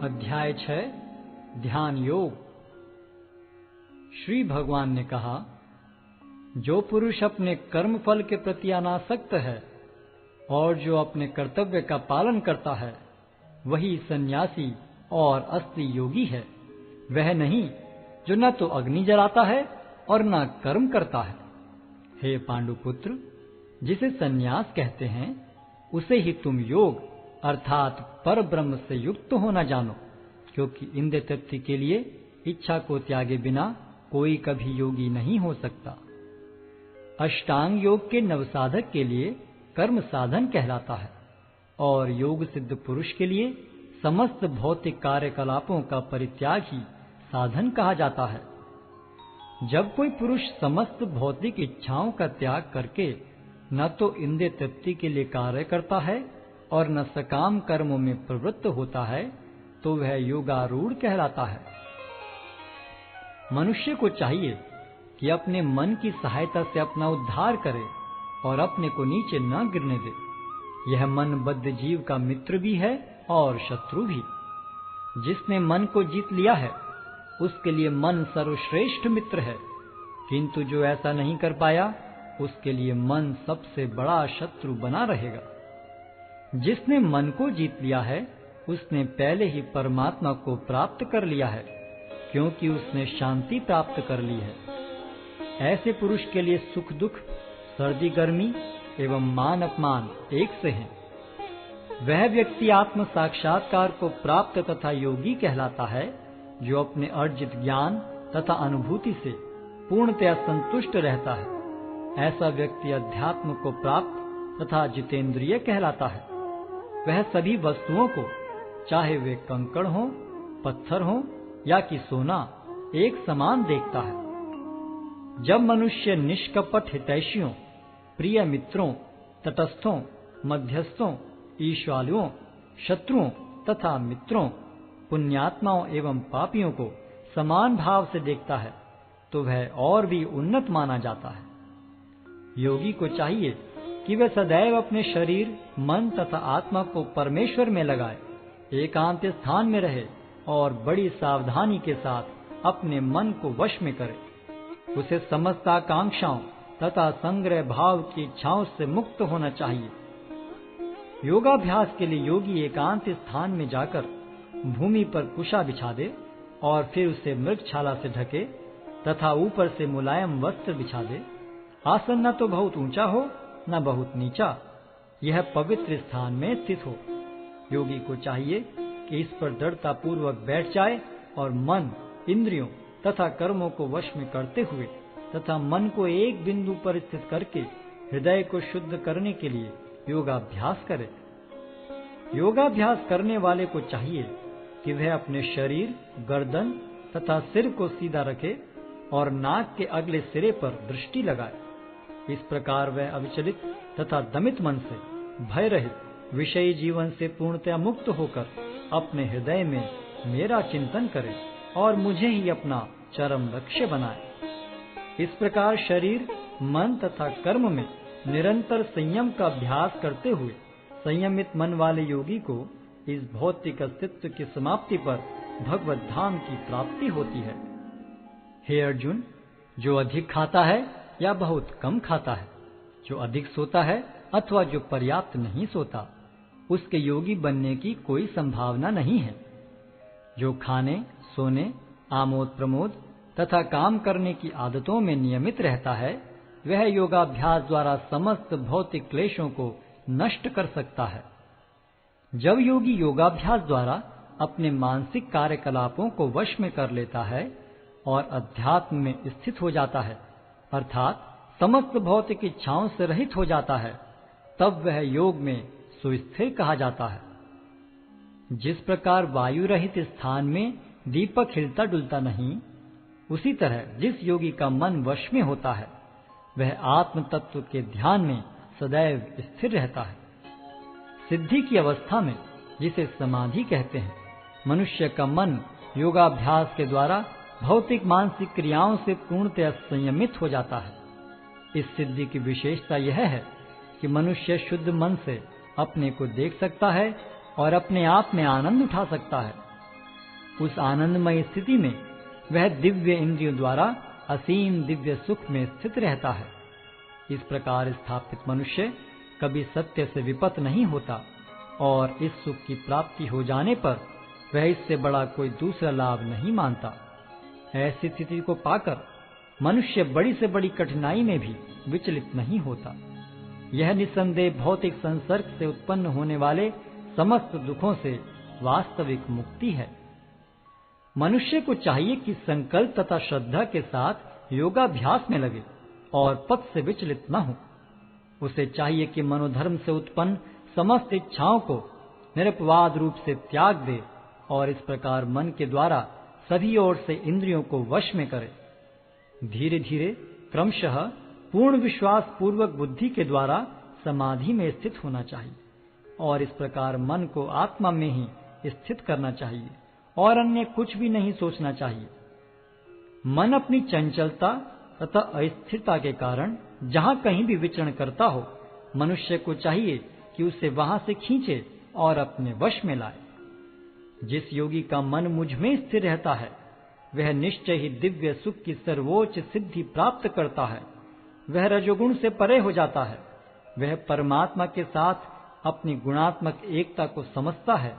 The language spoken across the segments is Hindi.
अध्याय 6 ध्यान योग। श्री भगवान ने कहा, जो पुरुष अपने कर्म फल के प्रति अनासक्त है और जो अपने कर्तव्य का पालन करता है, वही सन्यासी और असली योगी है। वह नहीं जो न तो अग्नि जलाता है और न कर्म करता है। हे पांडुपुत्र, जिसे सन्यास कहते हैं, उसे ही तुम योग अर्थात पर ब्रह्म से युक्त होना जानो, क्योंकि इंद्रिय तृप्ति के लिए इच्छा को त्यागे बिना कोई कभी योगी नहीं हो सकता। अष्टांग योग के नवसाधक के लिए कर्म साधन कहलाता है और योग सिद्ध पुरुष के लिए समस्त भौतिक कार्यकलापों का परित्याग ही साधन कहा जाता है। जब कोई पुरुष समस्त भौतिक इच्छाओं का त्याग करके न तो इंद्रिय तृप्ति के लिए कार्य करता है और न सकाम कर्मों में प्रवृत्त होता है, तो वह योगारूढ़ कहलाता है। मनुष्य को चाहिए कि अपने मन की सहायता से अपना उद्धार करे और अपने को नीचे न गिरने दे। यह मनबद्ध जीव का मित्र भी है और शत्रु भी। जिसने मन को जीत लिया है, उसके लिए मन सर्वश्रेष्ठ मित्र है, किंतु जो ऐसा नहीं कर पाया, उसके लिए मन सबसे बड़ा शत्रु बना रहेगा। जिसने मन को जीत लिया है, उसने पहले ही परमात्मा को प्राप्त कर लिया है, क्योंकि उसने शांति प्राप्त कर ली है। ऐसे पुरुष के लिए सुख दुख, सर्दी गर्मी एवं मान अपमान एक से हैं। वह व्यक्ति आत्म साक्षात्कार को प्राप्त तथा योगी कहलाता है, जो अपने अर्जित ज्ञान तथा अनुभूति से पूर्णतया संतुष्ट रहता है। ऐसा व्यक्ति अध्यात्म को प्राप्त तथा जितेंद्रिय कहलाता है। वह सभी वस्तुओं को, चाहे वे कंकड़ हों, पत्थर हों या कि सोना, एक समान देखता है। जब मनुष्य निष्कपट हितैषियों, प्रिय मित्रों, तटस्थों, मध्यस्थों, ईश्वालुओं, शत्रुओं तथा मित्रों, पुण्यात्माओं एवं पापियों को समान भाव से देखता है, तो वह और भी उन्नत माना जाता है। योगी को चाहिए कि वह सदैव अपने शरीर, मन तथा आत्मा को परमेश्वर में लगाए, एकांत स्थान में रहे और बड़ी सावधानी के साथ अपने मन को वश में करे। उसे समस्त आकांक्षाओं तथा संग्रह भाव की इच्छाओं से मुक्त होना चाहिए। योगाभ्यास के लिए योगी एकांत स्थान में जाकर भूमि पर कुशा बिछा दे और फिर उसे मृगछाला से ढके तथा ऊपर से मुलायम वस्त्र बिछा दे। आसन न तो बहुत ऊंचा हो न बहुत नीचा, यह पवित्र स्थान में स्थित हो। योगी को चाहिए कि इस पर दृढ़ता पूर्वक बैठ जाए और मन, इंद्रियों तथा कर्मों को वश में करते हुए तथा मन को एक बिंदु पर स्थित करके हृदय को शुद्ध करने के लिए योगाभ्यास करे। योगाभ्यास करने वाले को चाहिए कि वह अपने शरीर, गर्दन तथा सिर को सीधा रखे और नाक के अगले सिरे पर दृष्टि लगाए। इस प्रकार वह अविचलित तथा दमित मन से, भय रहित विषयी जीवन से पूर्णतया मुक्त होकर अपने हृदय में मेरा चिंतन करे और मुझे ही अपना चरम लक्ष्य बनाए। इस प्रकार शरीर, मन तथा कर्म में निरंतर संयम का अभ्यास करते हुए संयमित मन वाले योगी को इस भौतिक अस्तित्व की समाप्ति पर भगवत धाम की प्राप्ति होती है। हे अर्जुन, जो अधिक खाता है या बहुत कम खाता है, जो अधिक सोता है अथवा जो पर्याप्त नहीं सोता, उसके योगी बनने की कोई संभावना नहीं है। जो खाने, सोने, आमोद प्रमोद तथा काम करने की आदतों में नियमित रहता है, वह योगाभ्यास द्वारा समस्त भौतिक क्लेशों को नष्ट कर सकता है। जब योगी योगाभ्यास द्वारा अपने मानसिक कार्यकलापों को वश में कर लेता है और अध्यात्म में स्थित हो जाता है, अर्थात समस्त भौतिक इच्छाओं से रहित हो जाता है, तब वह योग में सुस्थिर कहा जाता है। जिस प्रकार वायु रहित स्थान में दीपक हिलता डुलता नहीं, उसी तरह जिस योगी का मन वश में होता है, वह आत्म तत्व के ध्यान में सदैव स्थिर रहता है। सिद्धि की अवस्था में, जिसे समाधि कहते हैं, मनुष्य का मन योगाभ्यास के द्वारा भौतिक मानसिक क्रियाओं से पूर्णतया संयमित हो जाता है। इस सिद्धि की विशेषता यह है कि मनुष्य शुद्ध मन से अपने को देख सकता है और अपने आप में आनंद उठा सकता है उस आनंदमय स्थिति में वह दिव्य इंद्रियों द्वारा असीम दिव्य सुख में स्थित रहता है। इस प्रकार स्थापित मनुष्य कभी सत्य से विपत नहीं होता और इस सुख की प्राप्ति हो जाने पर वह इससे बड़ा कोई दूसरा लाभ नहीं मानता। ऐसी स्थिति को पाकर मनुष्य बड़ी से बड़ी कठिनाई में भी विचलित नहीं होता। यह निसंदेह भौतिक संसर्ग से उत्पन्न होने वाले समस्त दुखों से वास्तविक मुक्ति है। मनुष्य को चाहिए कि संकल्प तथा श्रद्धा के साथ योगाभ्यास में लगे और पथ से विचलित न हो। उसे चाहिए कि मनोधर्म से उत्पन्न समस्त इच्छाओं को निरपवाद रूप से त्याग दे और इस प्रकार मन के द्वारा सभी ओर से इंद्रियों को वश में करे। धीरे धीरे क्रमशः पूर्ण विश्वास पूर्वक बुद्धि के द्वारा समाधि में स्थित होना चाहिए और इस प्रकार मन को आत्मा में ही स्थित करना चाहिए और अन्य कुछ भी नहीं सोचना चाहिए। मन अपनी चंचलता तथा अस्थिरता के कारण जहाँ कहीं भी विचरण करता हो, मनुष्य को चाहिए कि उसे वहां से खींचे और अपने वश में लाए। जिस योगी का मन मुझ में स्थिर रहता है वह निश्चय ही दिव्य सुख की सर्वोच्च सिद्धि प्राप्त करता है। वह रजोगुण से परे हो जाता है। वह परमात्मा के साथ अपनी गुणात्मक एकता को समझता है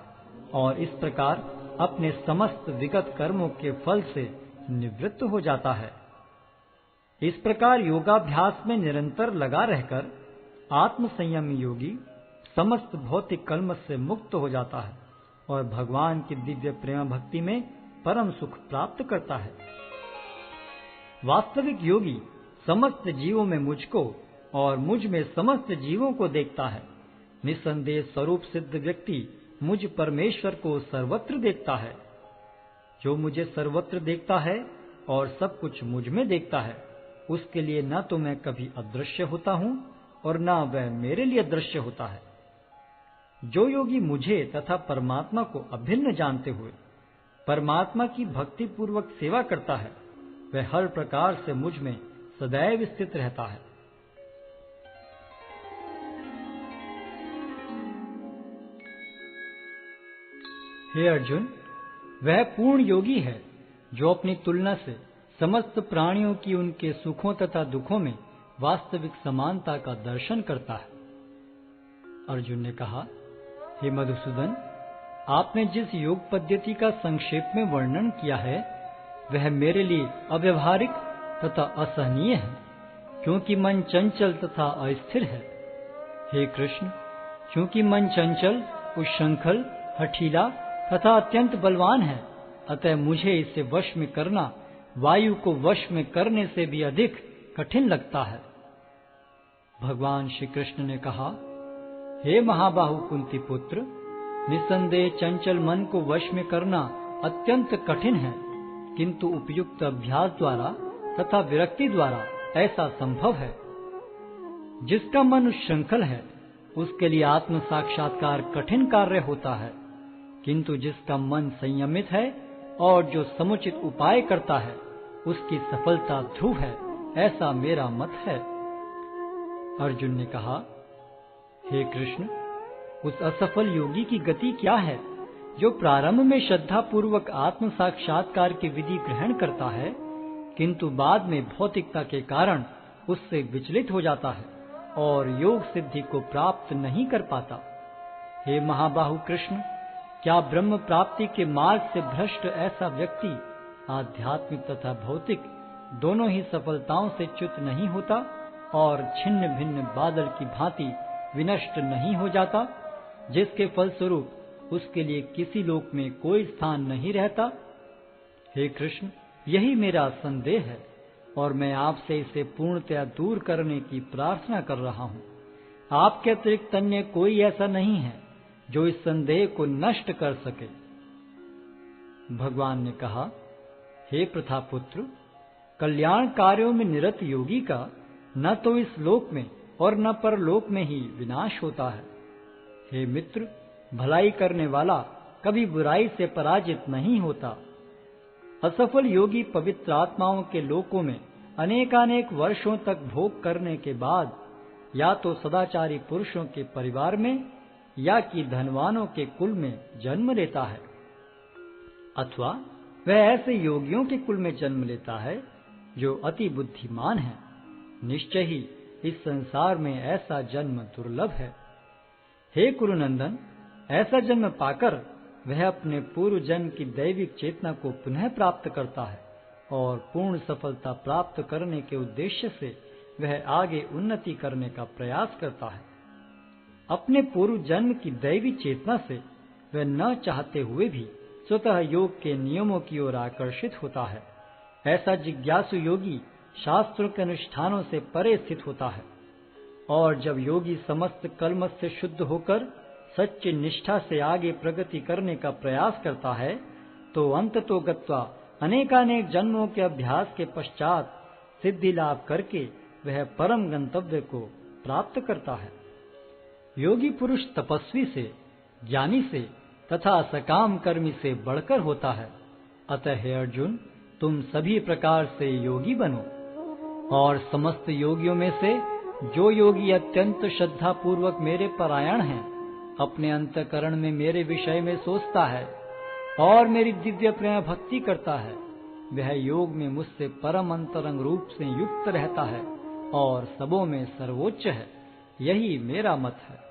और इस प्रकार अपने समस्त विगत कर्मों के फल से निवृत्त हो जाता है। इस प्रकार योगाभ्यास में निरंतर लगा रहकर आत्म संयमी योगी समस्त भौतिक कलमश से मुक्त हो जाता है और भगवान की दिव्य प्रेम भक्ति में परम सुख प्राप्त करता है। वास्तविक योगी समस्त जीवों में मुझको और मुझ में समस्त जीवों को देखता है। निसंदेह स्वरूप सिद्ध व्यक्ति मुझ परमेश्वर को सर्वत्र देखता है। जो मुझे सर्वत्र देखता है और सब कुछ मुझ में देखता है, उसके लिए न तो मैं कभी अदृश्य होता हूँ और न वह मेरे लिए दृश्य होता है। जो योगी मुझे तथा परमात्मा को अभिन्न जानते हुए परमात्मा की भक्ति पूर्वक सेवा करता है, वह हर प्रकार से मुझ में सदैव स्थित रहता है। हे अर्जुन, वह पूर्ण योगी है जो अपनी तुलना से समस्त प्राणियों की उनके सुखों तथा दुखों में वास्तविक समानता का दर्शन करता है। अर्जुन ने कहा, हे मधुसूदन, आपने जिस योग पद्धति का संक्षेप में वर्णन किया है वह मेरे लिए अव्यवहारिक तथा असहनीय है, क्योंकि मन चंचल तथा अस्थिर है। हे कृष्ण, क्योंकि मन चंचल, उच्छृंखल, हठीला तथा अत्यंत बलवान है, अतः मुझे इसे वश में करना वायु को वश में करने से भी अधिक कठिन लगता है। भगवान श्री कृष्ण ने कहा, हे महाबाहु कुंती पुत्र, निसंदेह चंचल मन को वश में करना अत्यंत कठिन है, किंतु उपयुक्त अभ्यास द्वारा तथा विरक्ति द्वारा ऐसा संभव है। जिसका मन उच्छृंखल है उसके लिए आत्म साक्षात्कार कठिन कार्य होता है, किंतु जिसका मन संयमित है और जो समुचित उपाय करता है उसकी सफलता ध्रुव है, ऐसा मेरा मत है। अर्जुन ने कहा, हे कृष्ण, उस असफल योगी की गति क्या है जो प्रारंभ में श्रद्धा पूर्वक आत्म साक्षात्कार की विधि ग्रहण करता है, किंतु बाद में भौतिकता के कारण उससे विचलित हो जाता है और योग सिद्धि को प्राप्त नहीं कर पाता। हे महाबाहु कृष्ण, क्या ब्रह्म प्राप्ति के मार्ग से भ्रष्ट ऐसा व्यक्ति आध्यात्मिक तथा भौतिक दोनों ही सफलताओं से च्युत नहीं होता और छिन्न भिन्न बादल की भांति विनष्ट नहीं हो जाता, जिसके फलस्वरूप उसके लिए किसी लोक में कोई स्थान नहीं रहता? हे कृष्ण, यही मेरा संदेह है और मैं आपसे इसे पूर्णतया दूर करने की प्रार्थना कर रहा हूँ। आपके अतिरिक्त अन्य कोई ऐसा नहीं है जो इस संदेह को नष्ट कर सके। भगवान ने कहा, हे प्रथापुत्र, कल्याण कार्यों में निरत योगी का न तो इस लोक में और न परलोक में ही विनाश होता है। हे मित्र, भलाई करने वाला कभी बुराई से पराजित नहीं होता। असफल योगी पवित्र आत्माओं के लोकों में अनेकानेक वर्षों तक भोग करने के बाद या तो सदाचारी पुरुषों के परिवार में या कि धनवानों के कुल में जन्म लेता है। अथवा वह ऐसे योगियों के कुल में जन्म लेता है जो अति बुद्धिमान है। निश्चय ही इस संसार में ऐसा जन्म दुर्लभ है। हे कुरुनंदन, ऐसा जन्म पाकर वह अपने पूर्व जन्म की दैविक चेतना को पुनः प्राप्त करता है और पूर्ण सफलता प्राप्त करने के उद्देश्य से वह आगे उन्नति करने का प्रयास करता है। अपने पूर्व जन्म की दैवी चेतना से वह न चाहते हुए भी स्वतः योग के नियमों की ओर आकर्षित होता है। ऐसा जिज्ञासु योगी शास्त्रों के अनुष्ठानों से परे स्थित होता है और जब योगी समस्त कलमश से शुद्ध होकर सच्ची निष्ठा से आगे प्रगति करने का प्रयास करता है तो अंततो गत्वा अनेकानेक जन्मों के अभ्यास के पश्चात सिद्धि लाभ करके वह परम गंतव्य को प्राप्त करता है। योगी पुरुष तपस्वी से, ज्ञानी से तथा सकाम कर्मी से बढ़कर होता है। अतः हे अर्जुन, तुम सभी प्रकार से योगी बनो और समस्त योगियों में से जो योगी अत्यंत श्रद्धा पूर्वक मेरे परायण हैं, अपने अंतःकरण में मेरे विषय में सोचता है और मेरी दिव्य प्रेम भक्ति करता है, वह योग में मुझसे परम अंतरंग रूप से युक्त रहता है और सबों में सर्वोच्च है। यही मेरा मत है।